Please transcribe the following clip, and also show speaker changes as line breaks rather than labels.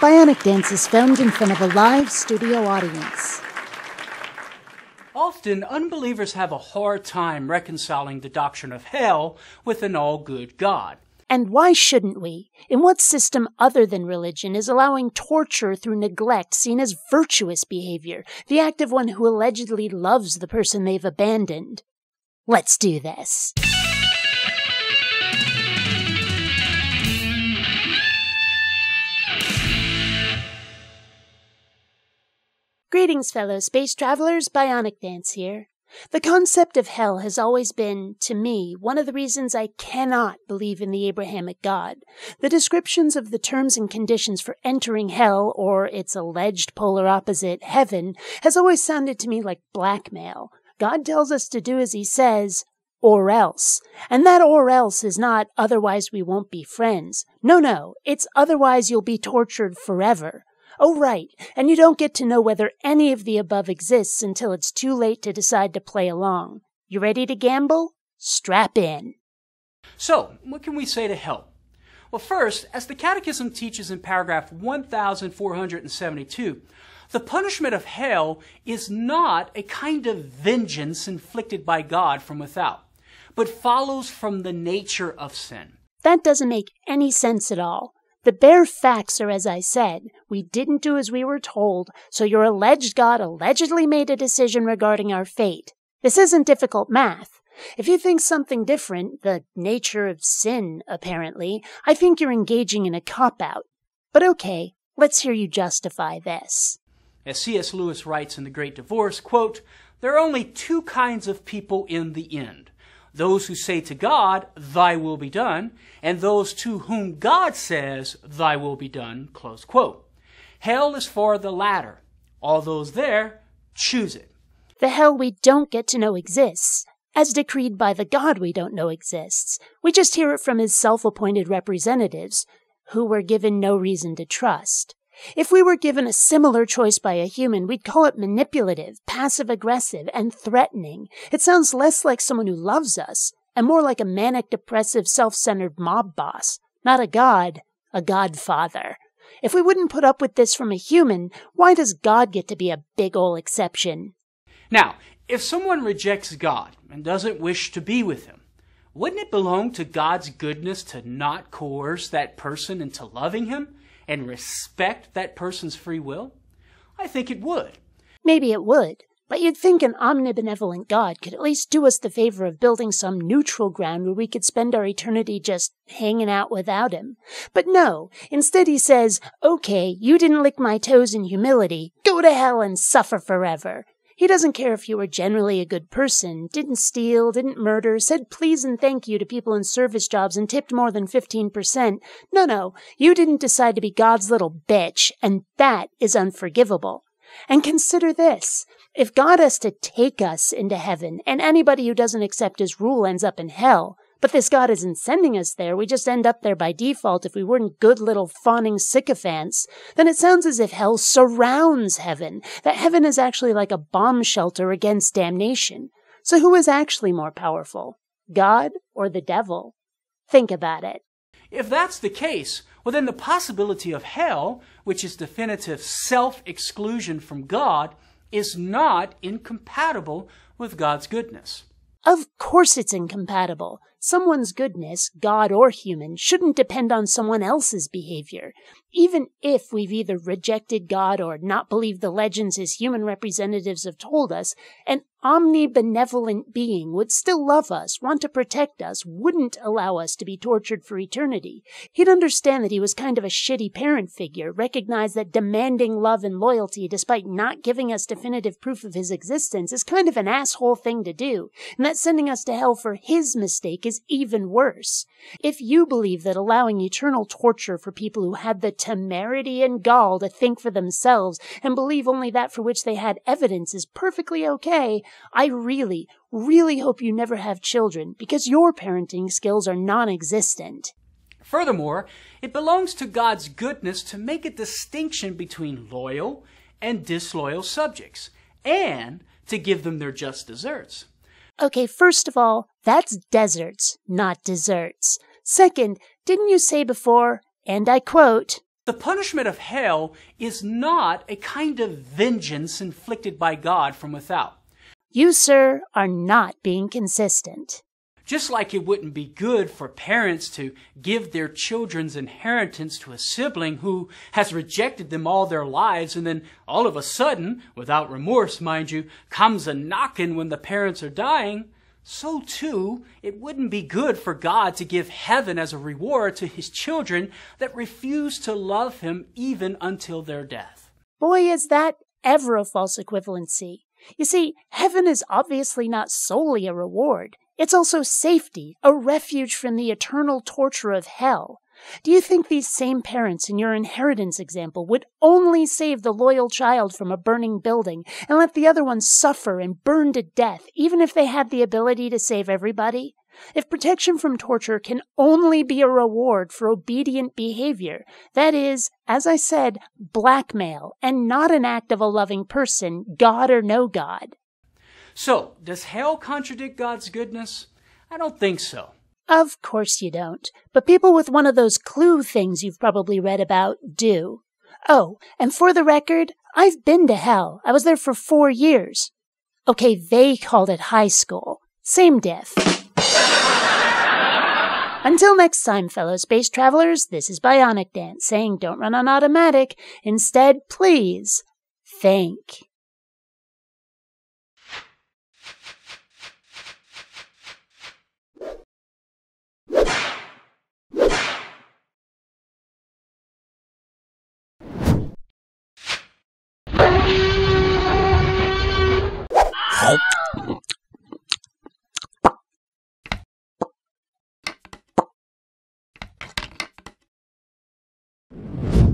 BionicDance is filmed in front of a live studio audience.
Often, unbelievers have a hard time reconciling the doctrine of hell with an all-good God.
And why shouldn't we? In what system other than religion is allowing torture through neglect seen as virtuous behavior, the act of one who allegedly loves the person they've abandoned? Let's do this. Greetings, fellow space travelers, BionicDance here. The concept of hell has always been, to me, one of the reasons I cannot believe in the Abrahamic God. The descriptions of the terms and conditions for entering hell, or its alleged polar opposite, heaven, has always sounded to me like blackmail. God tells us to do as he says, or else. And that or else is not otherwise we won't be friends. No, it's otherwise you'll be tortured forever. Oh, right, and you don't get to know whether any of the above exists until it's too late to decide to play along. You ready to gamble? Strap in.
So, what can we say to help? Well, first, as the Catechism teaches in paragraph 1472, the punishment of hell is not a kind of vengeance inflicted by God from without, but follows from the nature of sin.
That doesn't make any sense at all. The bare facts are as I said. We didn't do as we were told, so your alleged God allegedly made a decision regarding our fate. This isn't difficult math. If you think something different, the nature of sin, apparently, I think you're engaging in a cop-out. But okay, let's hear you justify this.
As C.S. Lewis writes in The Great Divorce, quote, "There are only two kinds of people in the end. Those who say to God, thy will be done, and those to whom God says, thy will be done," close quote. Hell is for the latter. All those there, choose it.
The hell we don't get to know exists, as decreed by the God we don't know exists. We just hear it from his self-appointed representatives, who we're given no reason to trust. If we were given a similar choice by a human, we'd call it manipulative, passive-aggressive, and threatening. It sounds less like someone who loves us, and more like a manic, depressive, self-centered mob boss. Not a god, a godfather. If we wouldn't put up with this from a human, why does God get to be a big ol' exception?
Now, if someone rejects God and doesn't wish to be with him, wouldn't it belong to God's goodness to not coerce that person into loving him and respect that person's free will? I think it would.
Maybe it would, but you'd think an omnibenevolent God could at least do us the favor of building some neutral ground where we could spend our eternity just hanging out without him. But no, instead he says, okay, you didn't lick my toes in humility, go to hell and suffer forever. He doesn't care if you were generally a good person, didn't steal, didn't murder, said please and thank you to people in service jobs and tipped more than 15%. No, you didn't decide to be God's little bitch, and that is unforgivable. And consider this. If God has to take us into heaven, and anybody who doesn't accept his rule ends up in hell, but this God isn't sending us there, we just end up there by default if we weren't good little fawning sycophants, then it sounds as if hell surrounds heaven, that heaven is actually like a bomb shelter against damnation. So who is actually more powerful, God or the devil? Think about it.
If that's the case, well then the possibility of hell, which is definitive self-exclusion from God, is not incompatible with God's goodness.
Of course it's incompatible. Someone's goodness, God or human, shouldn't depend on someone else's behavior. Even if we've either rejected God or not believed the legends his human representatives have told us, an omnibenevolent being would still love us, want to protect us, wouldn't allow us to be tortured for eternity. He'd understand that he was kind of a shitty parent figure, recognize that demanding love and loyalty despite not giving us definitive proof of his existence is kind of an asshole thing to do, and that sending us to hell for his mistake is even worse. If you believe that allowing eternal torture for people who had the temerity and gall to think for themselves and believe only that for which they had evidence is perfectly okay, I really, really hope you never have children, because your parenting skills are non-existent.
Furthermore, it belongs to God's goodness to make a distinction between loyal and disloyal subjects, and to give them their just deserts.
Okay, first of all, that's deserts, not desserts. Second, didn't you say before, and I quote,
The punishment of hell is not a kind of vengeance inflicted by God from without.
You, sir, are not being consistent.
Just like it wouldn't be good for parents to give their children's inheritance to a sibling who has rejected them all their lives, and then all of a sudden, without remorse, mind you, comes a knocking when the parents are dying, so too it wouldn't be good for God to give heaven as a reward to his children that refuse to love him even until their death.
Boy, is that ever a false equivalency. You see, heaven is obviously not solely a reward. It's also safety, a refuge from the eternal torture of hell. Do you think these same parents in your inheritance example would only save the loyal child from a burning building and let the other one suffer and burn to death, even if they had the ability to save everybody? If protection from torture can only be a reward for obedient behavior, that is, as I said, blackmail, and not an act of a loving person, God or no God.
So, does hell contradict God's goodness? I don't think so.
Of course you don't. But people with one of those clue things you've probably read about do. Oh, and for the record, I've been to hell. I was there for 4 years. Okay, they called it high school. Same diff. Until next time, fellow space travelers, this is BionicDance saying don't run on automatic. Instead, please, think.